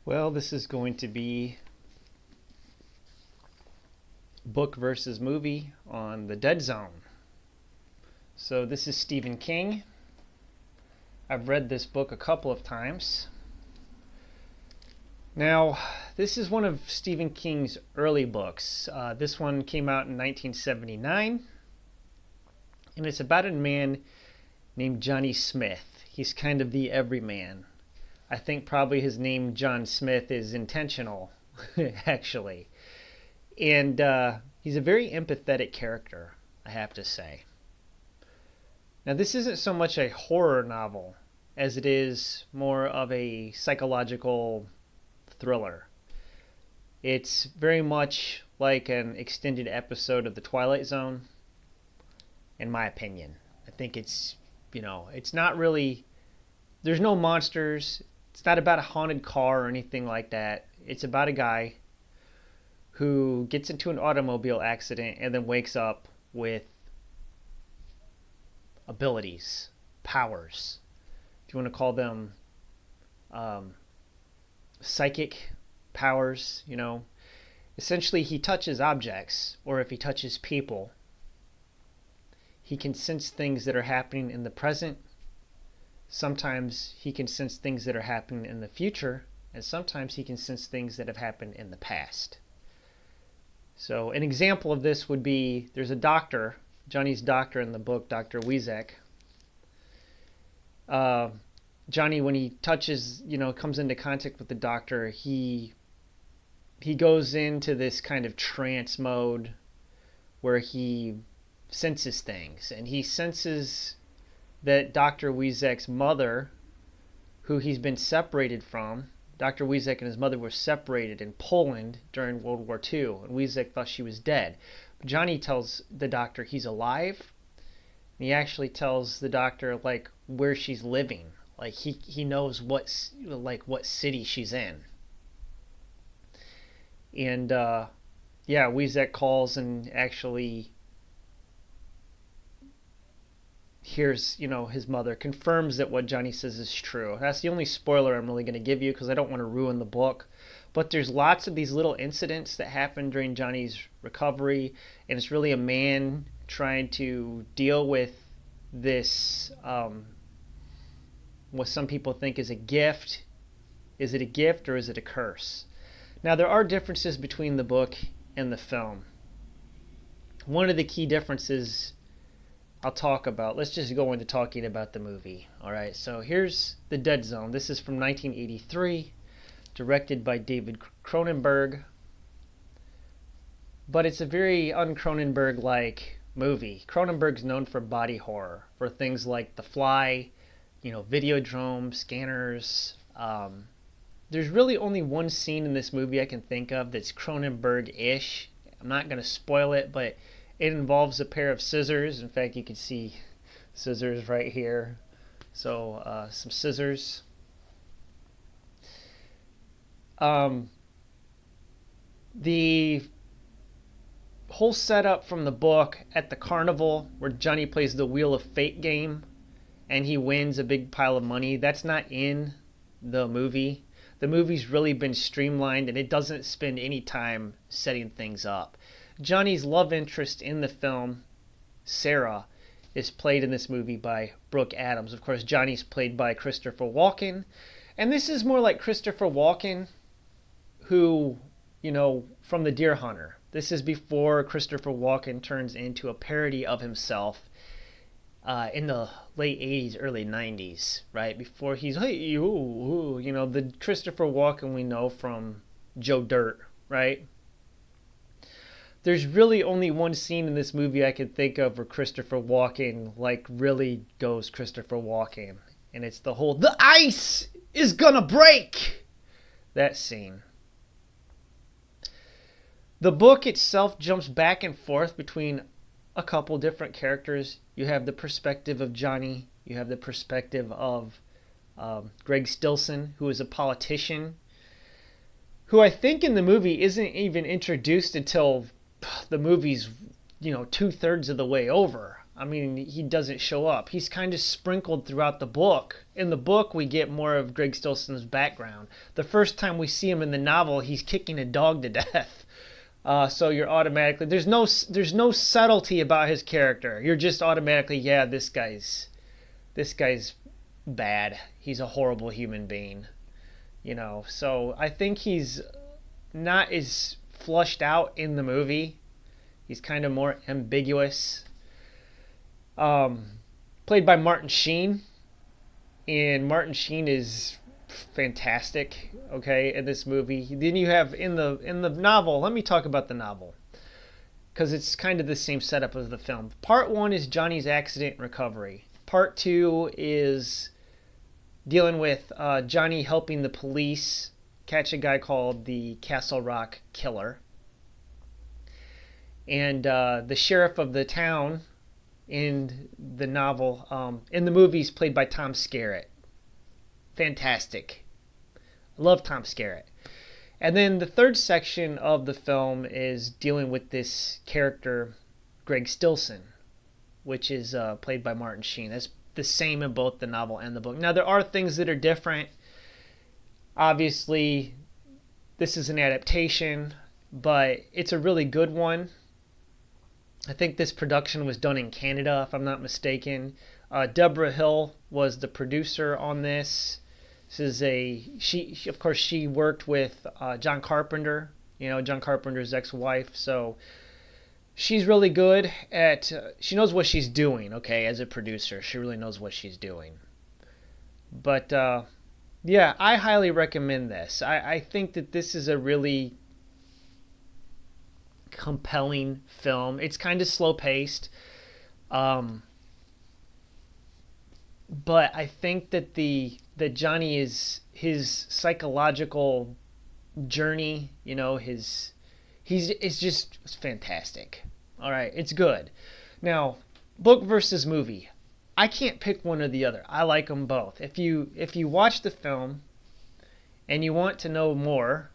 Well, this is going to be book versus movie on The Dead Zone. So this is Stephen King. I've read this book a couple of times. Now, this is one of Stephen King's early books. This one came out in 1979, and it's about a man named Johnny Smith. He's kind of the everyman. I think probably his name, John Smith, is intentional, actually. And he's a very empathetic character, I have to say. Now, this isn't so much a horror novel as it is more of a psychological thriller. It's very much like an extended episode of The Twilight Zone, in my opinion. I think it's not really, there's no monsters. It's not about a haunted car or anything like that. It's about a guy who gets into an automobile accident and then wakes up with abilities, powers. If you want to call them psychic powers, Essentially, he touches objects, or if he touches people, he can sense things that are happening in the present. Sometimes he can sense things that are happening in the future, and sometimes he can sense things that have happened in the past. So an example of this would be, there's a doctor, Johnny's doctor in the book, Dr. Weizak. Johnny, when he touches, comes into contact with the doctor, he goes into this kind of trance mode where he senses things, and he senses that Dr. Weizak's mother, who he's been separated from, Dr. Weizak and his mother were separated in Poland during World War II, and Weizak thought she was dead. But Johnny tells the doctor he's alive, and he actually tells the doctor, where she's living. He knows what city she's in. And, Weizak calls and actually hears, his mother, confirms that what Johnny says is true. That's the only spoiler I'm really going to give you because I don't want to ruin the book. But there's lots of these little incidents that happen during Johnny's recovery, and it's really a man trying to deal with this, what some people think is a gift. Is it a gift or is it a curse? Now, there are differences between the book and the film. One of the key differences I'll talk about. Let's just go into talking about the movie. All right, so here's The Dead Zone. This is from 1983, directed by David Cronenberg. But it's a very un-Cronenberg-like movie. Cronenberg's known for body horror, for things like The Fly, Videodrome, Scanners. There's really only one scene in this movie I can think of that's Cronenberg-ish. I'm not going to spoil it, but it involves a pair of scissors. In fact, you can see scissors right here. So, some scissors. The whole setup from the book at the carnival where Johnny plays the Wheel of Fate game and he wins a big pile of money, that's not in the movie. The movie's really been streamlined and it doesn't spend any time setting things up. Johnny's love interest in the film, Sarah, is played in this movie by Brooke Adams. Of course, Johnny's played by Christopher Walken. And this is more like Christopher Walken, who, from The Deer Hunter. This is before Christopher Walken turns into a parody of himself in the late 80s, early 90s, right? Before he's, hey, you, the Christopher Walken we know from Joe Dirt, right? There's really only one scene in this movie I can think of where Christopher Walken, really goes Christopher Walken. And it's the whole, the ice is gonna break! That scene. The book itself jumps back and forth between a couple different characters. You have the perspective of Johnny. You have the perspective of Greg Stilson, who is a politician, who I think in the movie isn't even introduced until the movie's, 2/3 of the way over. I mean, he doesn't show up. He's kind of sprinkled throughout the book. In the book, we get more of Greg Stillson's background. The first time we see him in the novel, he's kicking a dog to death. So you're automatically, there's no subtlety about his character. You're just automatically, yeah, this guy's bad. He's a horrible human being. So I think he's not as flushed out in the movie. He's kind of more ambiguous. Played by Martin Sheen, and Martin Sheen is fantastic. Okay, in this movie. Then you have in the novel. Let me talk about the novel, because it's kind of the same setup as the film. Part 1 is Johnny's accident and recovery. Part 2 is dealing with Johnny helping the police catch a guy called the Castle Rock Killer. And the sheriff of the town in the novel, in the movies, played by Tom Skerritt. Fantastic. I love Tom Skerritt. And then the third section of the film is dealing with this character, Greg Stillson, which is played by Martin Sheen. That's the same in both the novel and the book. Now, there are things that are different. Obviously, this is an adaptation, but it's a really good one. I think this production was done in Canada, if I'm not mistaken. Deborah Hill was the producer on this. She worked with John Carpenter, John Carpenter's ex-wife. So she's really good at, she knows what she's doing, okay, as a producer. She really knows what she's doing. But, yeah, I highly recommend this. I think that this is a really compelling film. It's kind of slow-paced. But I think that that Johnny is his psychological journey, it's fantastic. All right, it's good. Now, book versus movie. I can't pick one or the other. I like them both. If you watch the film and you want to know more,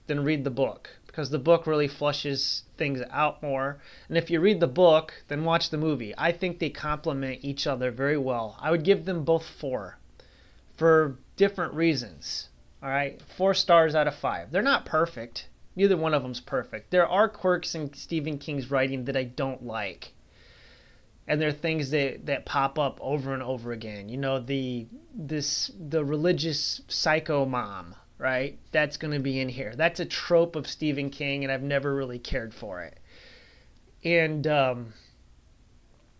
then read the book, because the book really flushes things out more. And if you read the book, then watch the movie. I think they complement each other very well. I would give them both 4 for different reasons. All right, 4 stars out of 5. They're not perfect. Neither one of them's perfect. There are quirks in Stephen King's writing that I don't like. And there are things that pop up over and over again. The religious psycho mom, right? That's going to be in here. That's a trope of Stephen King, and I've never really cared for it. And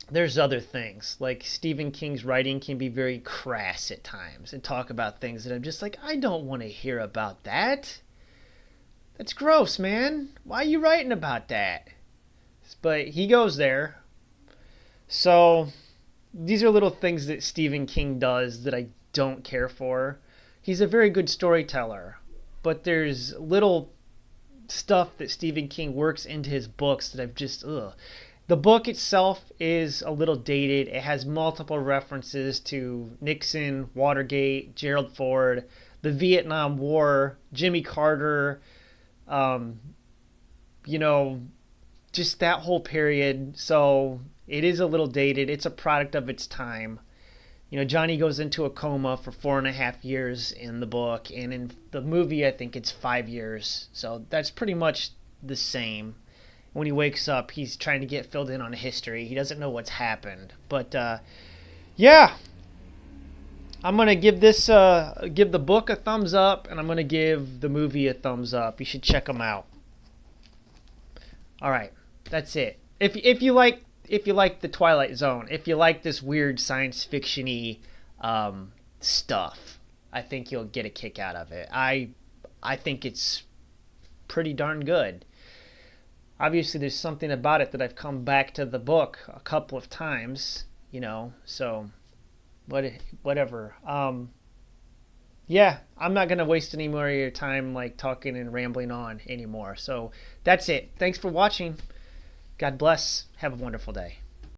there's other things. Like, Stephen King's writing can be very crass at times and talk about things that I'm just like, I don't want to hear about that. That's gross, man. Why are you writing about that? But he goes there. So these are little things that Stephen King does that I don't care for. He's a very good storyteller, but there's little stuff that Stephen King works into his books that I've just, ugh. The book itself is a little dated. It has multiple references to Nixon, Watergate, Gerald Ford, the Vietnam War, Jimmy Carter, just that whole period. So it is a little dated. It's a product of its time. Johnny goes into a coma for 4.5 years in the book, and in the movie, I think it's 5 years. So that's pretty much the same. When he wakes up, he's trying to get filled in on history. He doesn't know what's happened. But, yeah. I'm going to give the book a thumbs up, and I'm going to give the movie a thumbs up. You should check them out. All right. That's it. If you like the Twilight Zone, if you like this weird science fiction-y stuff, I think you'll get a kick out of it. I think it's pretty darn good. Obviously, there's something about it that I've come back to the book a couple of times, so whatever. Yeah, I'm not going to waste any more of your time talking and rambling on anymore. So that's it. Thanks for watching. God bless. Have a wonderful day.